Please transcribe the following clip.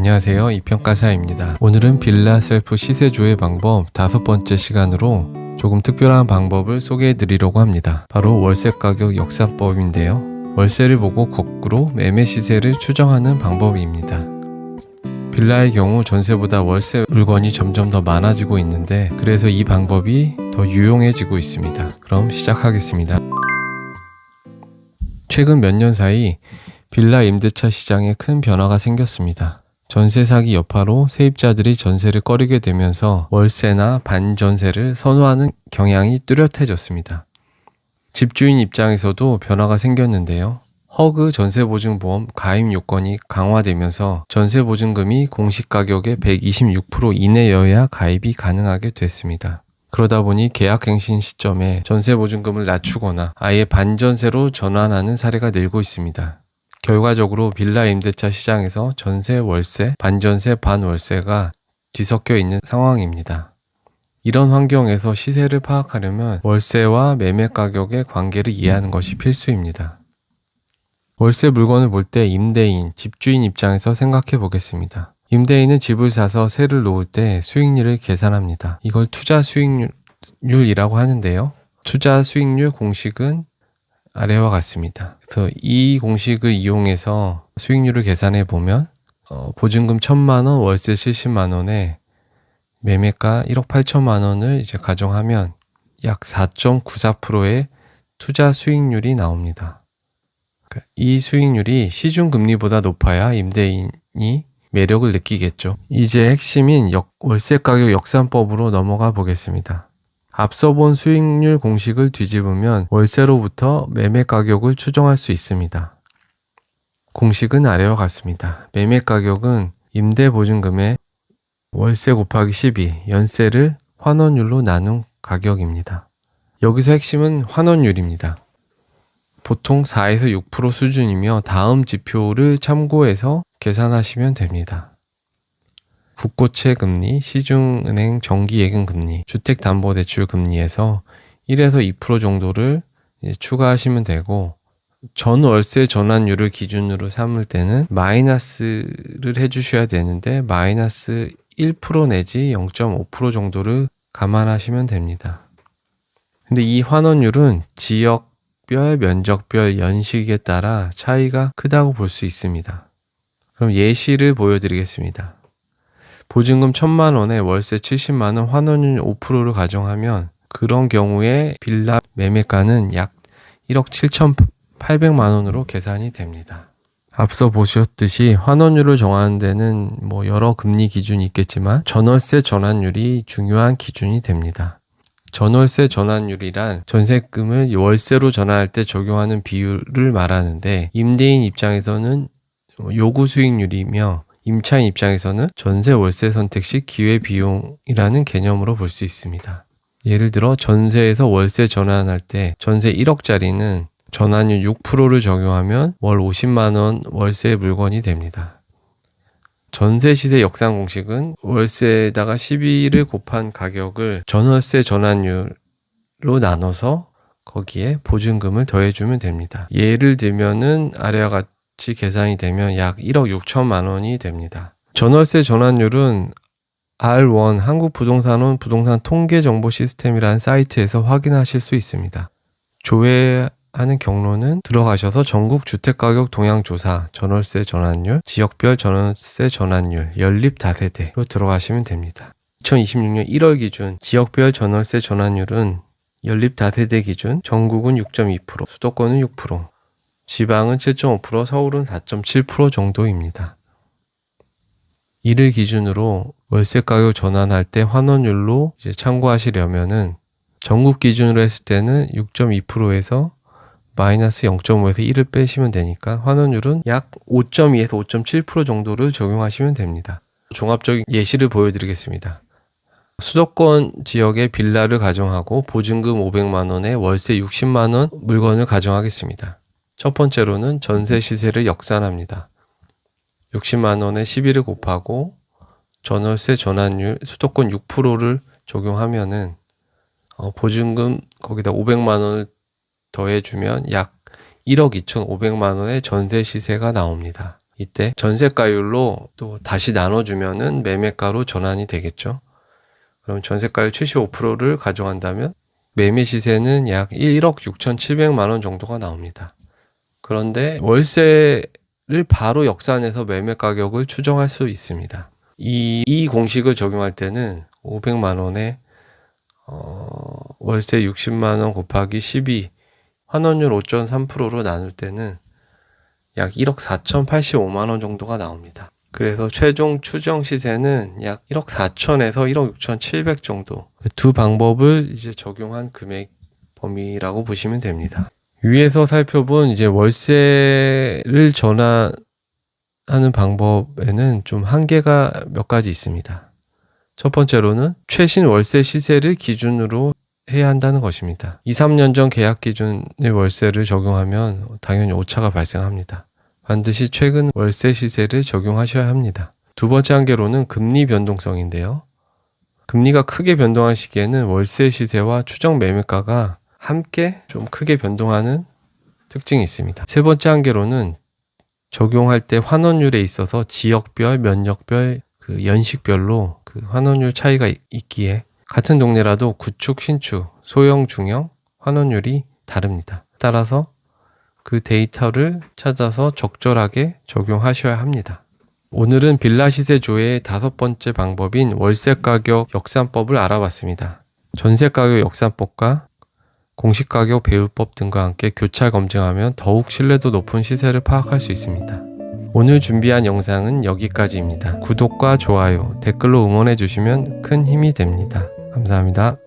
안녕하세요, 이평가사입니다. 오늘은 빌라 셀프 시세 조회 방법 5번째 시간으로 조금 특별한 방법을 소개해 드리려고 합니다. 바로 월세 가격 역산법인데요. 월세를 보고 거꾸로 매매 시세를 추정하는 방법입니다. 빌라의 경우 전세보다 월세 물건이 점점 더 많아지고 있는데, 그래서 이 방법이 더 유용해지고 있습니다. 그럼 시작하겠습니다. 최근 몇 년 사이 빌라 임대차 시장에 큰 변화가 생겼습니다. 전세 사기 여파로 세입자들이 전세를 꺼리게 되면서 월세나 반전세를 선호하는 경향이 뚜렷해졌습니다. 집주인 입장에서도 변화가 생겼는데요. 허그 전세보증보험 가입 요건이 강화되면서 전세보증금이 공시가격의 126% 이내여야 가입이 가능하게 됐습니다. 그러다 보니 계약갱신 시점에 전세보증금을 낮추거나 아예 반전세로 전환하는 사례가 늘고 있습니다. 결과적으로 빌라 임대차 시장에서 전세, 월세, 반전세, 반월세가 뒤섞여 있는 상황입니다. 이런 환경에서 시세를 파악하려면 월세와 매매 가격의 관계를 이해하는 것이 필수입니다. 월세 물건을 볼 때 임대인, 집주인 입장에서 생각해 보겠습니다. 임대인은 집을 사서 세를 놓을 때 수익률을 계산합니다. 이걸 투자 수익률이라고 하는데요. 투자 수익률 공식은 아래와 같습니다. 그래서 이 공식을 이용해서 수익률을 계산해 보면 보증금 1,000만원, 월세 70만원에 매매가 1억 8천만원을 이제 가정하면 약 4.94%의 투자 수익률이 나옵니다. 이 수익률이 시중금리보다 높아야 임대인이 매력을 느끼겠죠. 이제 핵심인 월세 가격 역산법으로 넘어가 보겠습니다. 앞서 본 수익률 공식을 뒤집으면 월세로부터 매매 가격을 추정할 수 있습니다. 공식은 아래와 같습니다. 매매 가격은 임대 보증금의 월세 곱하기 12, 연세를 환원율로 나눈 가격입니다. 여기서 핵심은 환원율입니다. 보통 4에서 6% 수준이며 다음 지표를 참고해서 계산하시면 됩니다. 국고채 금리, 시중은행 정기예금 금리, 주택담보대출 금리에서 1에서 2% 정도를 추가하시면 되고, 전월세 전환율을 기준으로 삼을 때는 마이너스를 해주셔야 되는데 마이너스 1% 내지 0.5% 정도를 감안하시면 됩니다. 근데 이 환원율은 지역별, 면적별, 연식에 따라 차이가 크다고 볼 수 있습니다. 그럼 예시를 보여드리겠습니다. 보증금 1,000만원에 월세 70만원, 환원율 5%를 가정하면 그런 경우에 빌라 매매가는 약 1억 7,800만원으로 계산이 됩니다. 앞서 보셨듯이 환원율을 정하는 데는 여러 금리 기준이 있겠지만 전월세 전환율이 중요한 기준이 됩니다. 전월세 전환율이란 전세금을 월세로 전환할 때 적용하는 비율을 말하는데, 임대인 입장에서는 요구 수익률이며 임차인 입장에서는 전세 월세 선택 시 기회비용이라는 개념으로 볼 수 있습니다. 예를 들어 전세에서 월세 전환할 때 전세 1억짜리는 전환율 6%를 적용하면 월 50만원 월세 물건이 됩니다. 전세 시세 역산 공식은 월세에다가 12를 곱한 가격을 전월세 전환율로 나눠서 거기에 보증금을 더해주면 됩니다. 예를 들면은 아래와 같이 계산이 되면 약 1억 6천만 원이 됩니다. 전월세 전환율은 R1 한국부동산원 부동산 통계 정보 시스템이라는 사이트에서 확인하실 수 있습니다. 조회하는 경로는 들어가셔서 전국 주택가격 동향조사, 전월세 전환율, 지역별 전월세 전환율, 연립 다세대로 들어가시면 됩니다. 2026년 1월 기준 지역별 전월세 전환율은 연립 다세대 기준 전국은 6.2%, 수도권은 6%, 지방은 7.5%, 서울은 4.7% 정도입니다. 이를 기준으로 월세 가격 전환할 때 환원율로 참고하시려면은 전국 기준으로 했을 때는 6.2%에서 마이너스 0.5에서 1을 빼시면 되니까 환원율은 약 5.2에서 5.7% 정도를 적용하시면 됩니다. 종합적인 예시를 보여드리겠습니다. 수도권 지역의 빌라를 가정하고 보증금 500만원에 월세 60만원 물건을 가정하겠습니다. 첫 번째로는 전세 시세를 역산합니다. 60만원에 12를 곱하고 전월세 전환율 수도권 6%를 적용하면은 보증금 거기다 500만원을 더해주면 약 1억 2,500만 원의 전세 시세가 나옵니다. 이때 전세가율로 또 다시 나눠주면은 매매가로 전환이 되겠죠. 그럼 전세가율 75%를 가져간다면 매매 시세는 약 1억 6,700만 원 정도가 나옵니다. 그런데 월세를 바로 역산해서 매매 가격을 추정할 수 있습니다. 이 공식을 적용할 때는 500만 원에 월세 60만 원 곱하기 12 환원율 5.3%로 나눌 때는 약 1억 4,085만 원 정도가 나옵니다. 그래서 최종 추정 시세는 약 1억 4천에서 1억 6,700 정도. 두 방법을 이제 적용한 금액 범위라고 보시면 됩니다. 위에서 살펴본 이제 월세를 전환하는 방법에는 좀 한계가 몇 가지 있습니다. 첫 번째로는 최신 월세 시세를 기준으로 해야 한다는 것입니다. 2, 3년 전 계약 기준의 월세를 적용하면 당연히 오차가 발생합니다. 반드시 최근 월세 시세를 적용하셔야 합니다. 두 번째 한계로는 금리 변동성인데요. 금리가 크게 변동한 시기에는 월세 시세와 추정 매매가가 함께 좀 크게 변동하는 특징이 있습니다. 세 번째 한계로는 적용할 때 환원율에 있어서 지역별, 면역별, 연식별로 환원율 차이가 있기에 같은 동네라도 구축, 신축, 소형, 중형 환원율이 다릅니다. 따라서 그 데이터를 찾아서 적절하게 적용하셔야 합니다. 오늘은 빌라 시세 조회의 5번째 방법인 월세 가격 역산법을 알아봤습니다. 전세 가격 역산법과 공시 가격 배율법 등과 함께 교차 검증하면 더욱 신뢰도 높은 시세를 파악할 수 있습니다. 오늘 준비한 영상은 여기까지입니다. 구독과 좋아요, 댓글로 응원해 주시면 큰 힘이 됩니다. 감사합니다.